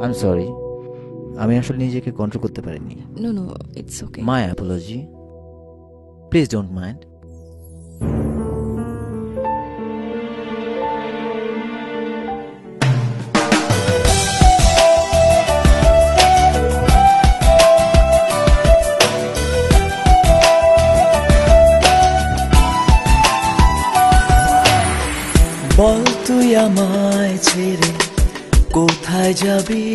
I am sorry, আমি আসলে নিজেকে কন্ট্রোল করতে পারিনি। No no, it's okay. My apology, please don't mind. বল তুই আমায় ছেড়ে কোথায় যাবি,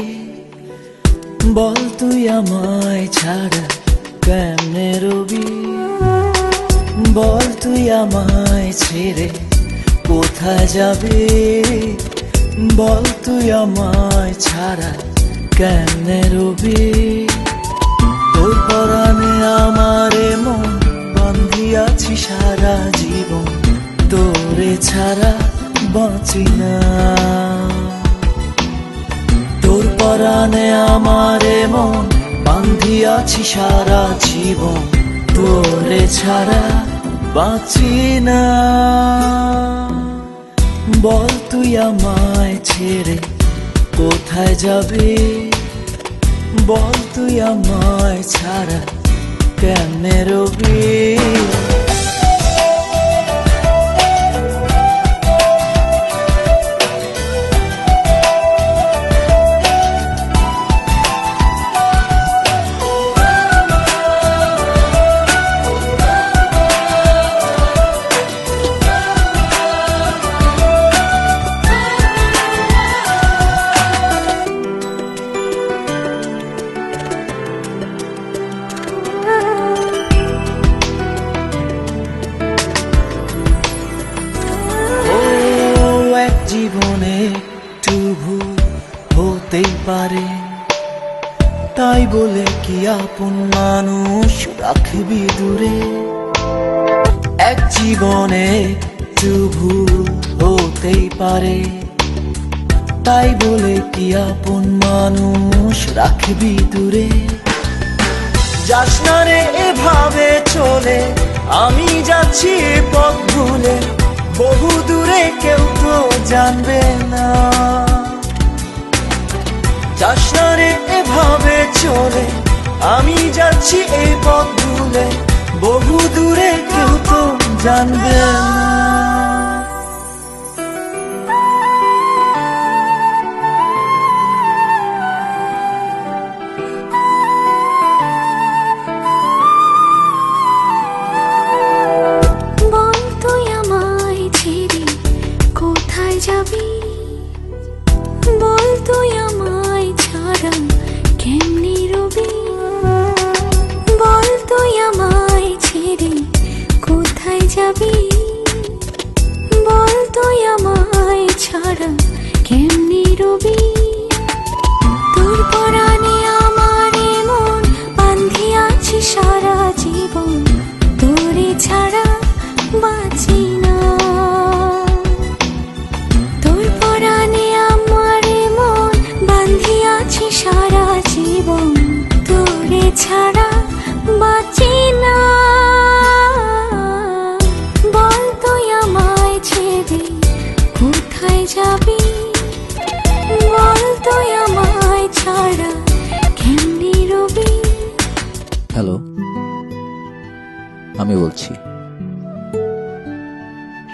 বল তুই আমায় ছাড়া কেমনে রবি, বল তুই আমায় ছেড়ে কোথায় যাবি, বল তুই আমায় ছাড়া কেমনে রবি। তোর পরাণে আমারে মন বান্ধিয়াছি সারা জীবন, তোরে ছাড়া বাঁচি না। তোর পরাণে আমারে মন বান্ধিয়াছি সারা জীবন, তোরে ছাড়া বাঁচি না। বল তুই আমায় ছেড়ে কোথায় যাবি, বল তুই আমায় ছাড়া কেমনে রবি। জীবনে একটু ভুল হতেই পারে, তাই বলে কি আপন মানুষ রাখবি দূরে। এক জীবনে একটু ভুল হতেই পারে, তাই বলে কি আপন মানুষ রাখবি দূরে। যাস না রে এভাবে চলে, আমি যাচ্ছি পথ ভুলে, বহু দূরে কেউ তো জানবে না। যাস না রে এভাবে চলে, আমি যাচ্ছি এই পথ ভুলে, বহু দূরে কেউ তো জানবে না। বল তুই আমায় ছাড়া কেমনি রবি, বল তুই আমায় ছেড়ে কোথায় যাবি, বল তুই আমায় ছাড়া কেমনি রবি। তোর পরাণে আমারে মন বান্ধিয়াছি সারা জীবন, তোরে ছাড়া বাঁচি না। তোর পরাণে আমারে মন বান্ধিয়াছি সারা জীবন, তোরে ছাড়া বাঁচি না। বল তুই আমায় ছেড়ে কোথায় যাবি, বল তুই আমায় ছাড়া কেমনি রবি। হ্যালো, আমি বলছি।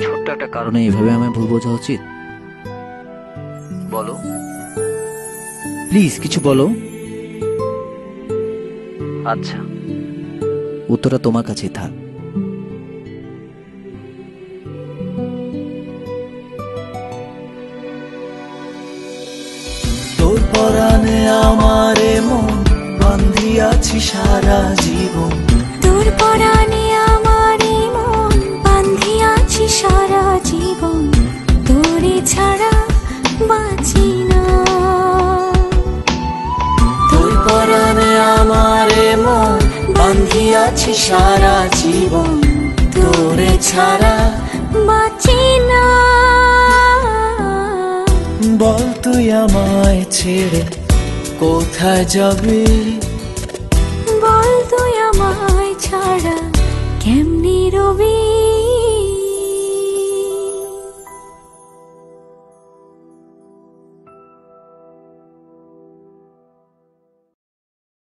ছোট্ট একটা কারণে এইভাবে আমায় ভুল বোঝা উচিত? বলো প্লিজ, কিছু বলো। আচ্ছা, উত্তরটা তোমার কাছেই থাক। তোর পরাণে আমারে মন বান্ধিয়াছি সারা জীবন, তোর পরাণে আমারে মন বান্ধিয়াছি সারা জীবন, তোরে ছাড়া বাঁচি না। তোর পরাণে আমারে মন বান্ধিয়াছি সারা জীবন, তোরে ছাড়া বাঁচি না। বল তুই আমায় ছেড়ে কোথায় যাবি, বল তুই আমায় ছাড়া কেমনি রবি।